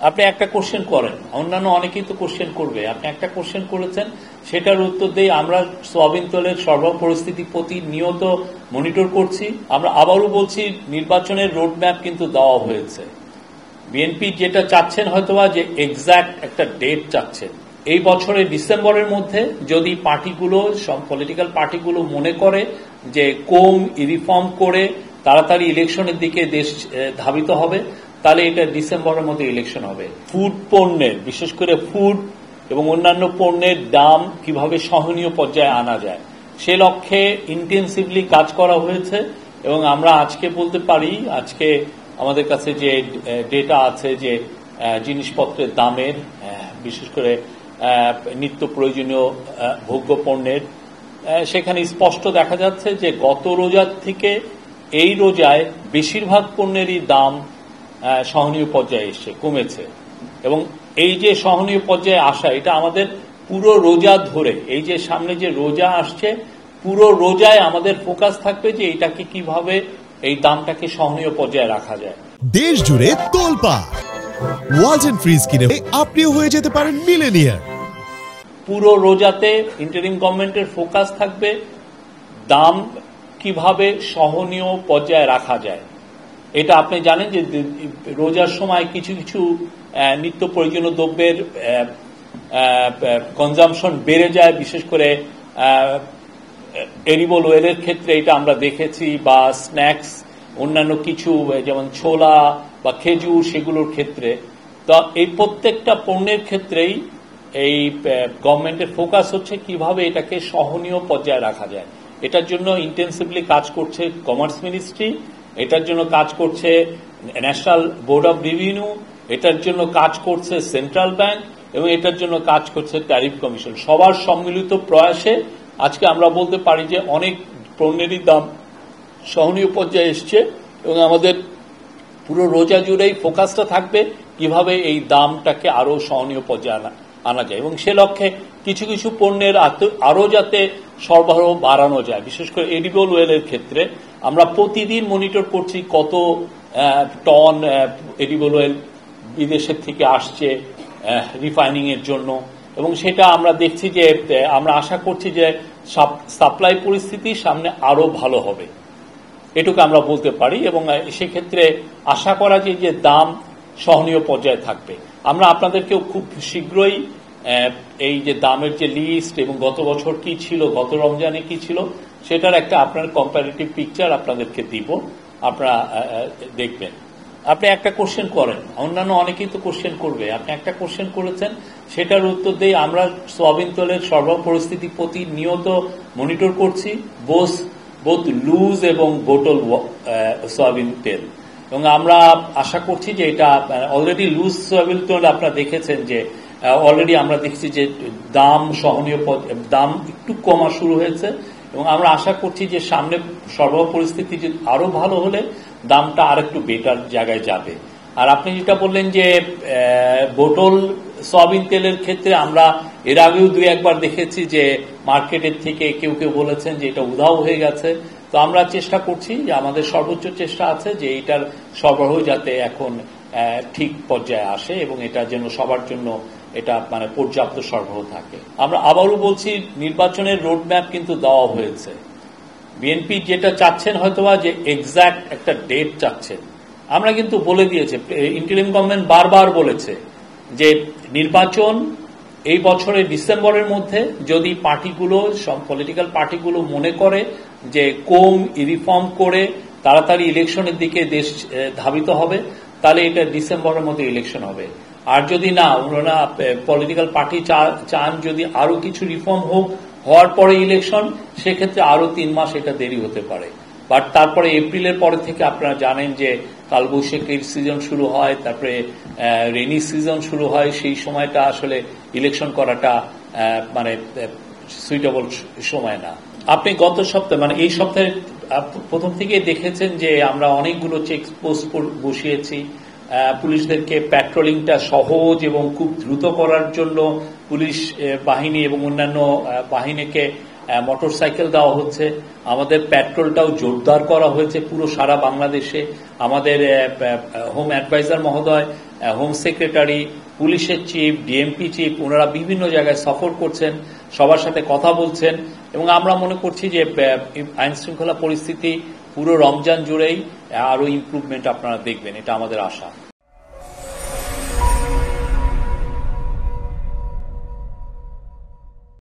আপনি একটা কোশ্চেন করেন, অন্যান্য অনেকেই তো কোশ্চেন করবে, আপনি একটা কোশ্চেন করেছেন, সেটার উত্তর দিয়ে আমরা সোয়াবিন তেলের সরবরাহ পরিস্থিতি প্রতিনিয়ত মনিটর করছি। আমরা আবারও বলছি, নির্বাচনের রোডম্যাপ কিন্তু দেওয়া হয়েছে। বিএনপি যেটা চাচ্ছেন হয়তোবা যে এক্সাক্ট একটা ডেট চাচ্ছেন, এই বছরের ডিসেম্বরের মধ্যে যদি পার্টিগুলো, সব পলিটিক্যাল পার্টিগুলো মনে করে যে রিফর্ম করে তাড়াতাড়ি ইলেকশনের দিকে দেশ ধাবিত হবে, তাহলে এটা ডিসেম্বরের মধ্যে ইলেকশন হবে। ফুড পণ্যের, বিশেষ করে ফুড এবং অন্যান্য পণ্যের দাম কিভাবে সহনীয় পর্যায়ে আনা যায়, সে লক্ষ্যে ইন্টেন্সিভলি কাজ করা হয়েছে। এবং আমরা আজকে বলতে পারি, আজকে আমাদের কাছে যে ডেটা আছে যে জিনিসপত্রের দামের, বিশেষ করে নিত্য প্রয়োজনীয় ভোগ্য পণ্যের, সেখানে স্পষ্ট দেখা যাচ্ছে যে গত রোজার থেকে এই রোজায় বেশিরভাগ পণ্যেরই দাম সহনীয় পর্যায়ে এসছে, কমেছে। এবং এই যে সহনীয় পর্যায়ে আসা, এটা আমাদের পুরো রোজা ধরে, এই যে সামনে যে রোজা আসছে, পুরো রোজায় আমাদের ফোকাস থাকবে যে এটাকে কিভাবে, এই দামটাকে সহনীয় পর্যায়ে রাখা যায়। দেশ জুড়ে তোলপাড় ওয়ালটন ফ্রিজ কিনে আপনিও হয়ে যেতে পারেন মিলেনিয়ার। পুরো রোজাতে ইন্টারিম গভর্নমেন্টের ফোকাস থাকবে দাম কিভাবে সহনীয় পর্যায়ে রাখা যায়। এটা আপনি জানেন যে রোজার সময় কিছু কিছু নিত্য প্রয়োজনীয় দ্রব্যের কনজামশন বেড়ে যায়, বিশেষ করে এডিবল অয়েলের ক্ষেত্রে এটা আমরা দেখেছি, বা স্ন্যাক্স, অন্যান্য কিছু যেমন ছোলা বা খেজুর, সেগুলোর ক্ষেত্রে। তো এই প্রত্যেকটা পণ্যের ক্ষেত্রেই এই গভর্নমেন্টের ফোকাস হচ্ছে কিভাবে এটাকে সহনীয় পর্যায়ে রাখা যায়। এটার জন্য ইন্টেন্সিভলি কাজ করছে কমার্স মিনিস্ট্রি, এটার জন্য কাজ করছে ন্যাশনাল বোর্ড অব রেভিনিউ, এটার জন্য কাজ করছে সেন্ট্রাল ব্যাংক, এবং এটার জন্য কাজ করছে ট্যারিফ কমিশন। সবার সম্মিলিত প্রয়াসে আজকে আমরা বলতে পারি যে অনেক পণ্যেরই দাম সহনীয় পর্যায়ে এসছে। এবং আমাদের পুরো রোজা জুড়েই ফোকাসটা থাকবে কিভাবে এই দামটাকে আরো সহনীয় পর্যায়ে আনা যায়। এবং সে লক্ষ্যে কিছু কিছু পণ্যের আরো যাতে সরবরাহ বাড়ানো যায়, বিশেষ করে এডিবল অয়েলের ক্ষেত্রে আমরা প্রতিদিন মনিটর করছি কত টন এডিবল অয়েল বিদেশের থেকে আসছে রিফাইনিং এর জন্য। এবং সেটা আমরা দেখছি যে আমরা আশা করছি যে সাপ্লাই পরিস্থিতি সামনে আরো ভালো হবে, এটুকু আমরা বলতে পারি। এবং সেক্ষেত্রে আশা করা যায় যে দাম সহনীয় পর্যায়ে থাকবে। আমরা আপনাদেরকেও খুব শীঘ্রই এই যে দামের যে লিস্ট এবং গত বছর কি ছিল, গত রমজানে কি ছিল, সেটার একটা আপনার কম্পারেটিভ পিকচার আপনাদেরকে দিব, আপনারা দেখবেন। আপনি একটা কোশ্চেন করেন, অন্যান্য অনেকেই তো কোশ্চেন করবে, আপনি একটা কোশ্চেন করেছেন, সেটার উত্তর দিয়ে আমরা সোয়াবিন তেলের সরবরাহ পরিস্থিতি প্রতিনিয়ত মনিটর করছি, বোথ লুজ এবং বোটল সোয়াবিন তেল। এবং আমরা আশা করছি যে এটা অলরেডি লুজ সোয়াবিন তেল আপনারা দেখেছেন যে অলরেডি আমরা দেখছি যে দাম সহনীয়, দাম একটু কমা শুরু হয়েছে। এবং আমরা আশা করছি যে সামনে সরবরাহ পরিস্থিতি আরো ভালো হলে দামটা আর একটু বেটার জায়গায় যাবে। আর আপনি যেটা বললেন যে বোতল সয়াবিন তেলের ক্ষেত্রে আমরা এর আগেও দুই একবার দেখেছি যে মার্কেটের থেকে কেউ কেউ বলেছেন যে এটা উধাও হয়ে গেছে। তো আমরা চেষ্টা করছি, যে আমাদের সর্বোচ্চ চেষ্টা আছে যে এটার সরবরাহ যাতে এখন ঠিক পর্যায়ে আসে এবং এটা যেন সবার জন্য এটা মানে পর্যাপ্ত সরবরাহ থাকে। আমরা আবারও বলছি, নির্বাচনের রোডম্যাপ কিন্তু দেওয়া হয়েছে। বিএনপি যেটা চাচ্ছেন হয়তোবা যে এক্সাক্ট একটা ডেট চাচ্ছেন, আমরা কিন্তু বলে দিয়েছে, ইন্টারিম গভর্নমেন্ট বারবার বলেছে যে নির্বাচন এই বছরের ডিসেম্বরের মধ্যে যদি পার্টিগুলো, সব পলিটিক্যাল পার্টিগুলো মনে করে যে রিফর্ম করে তাড়াতাড়ি ইলেকশনের দিকে দেশ ধাবিত হবে, তাহলে এটা ডিসেম্বরের মধ্যে ইলেকশন হবে। আর যদি না, ওনারা পলিটিক্যাল পার্টি চান যদি আরো কিছু রিফর্ম হওয়ার পরে ইলেকশন, সেক্ষেত্রে আরো 3 মাস এটা দেরি হতে পারে। বাট তারপরে এপ্রিলের পরে থেকে আপনারা জানেন যে কালবৈশাখীর সিজন শুরু হয়, তারপরে রেনি সিজন শুরু হয়, সেই সময়টা আসলে ইলেকশন করাটা মানে সুইটেবল সময় না। আপনি গত সপ্তাহে, মানে এই সপ্তাহে প্রথম থেকে দেখেছেন যে আমরা অনেকগুলো চেকপোস্ট বসিয়েছি। পুলিশদেরকে প্যাট্রোলিংটা সহজ এবং খুব দ্রুত করার জন্য পুলিশ বাহিনী এবং অন্যান্য বাহিনীকে মোটরসাইকেল দেওয়া হচ্ছে। আমাদের প্যাট্রোলটাও জোরদার করা হয়েছে পুরো সারা বাংলাদেশে। আমাদের হোম অ্যাডভাইজার মহোদয় হোম সেক্রেটারি, পুলিশের চিফ, ডিএমপি চিফ, ওনারা বিভিন্ন জায়গায় সফর করছেন, সবার সাথে কথা বলছেন, এবং আমরা মনে করছি যে আইন শৃঙ্খলা পরিস্থিতি পুরো রমজান জুড়েই আরো ইমপ্রুভমেন্ট আপনারা দেখবেন, এটা আমাদের আশা।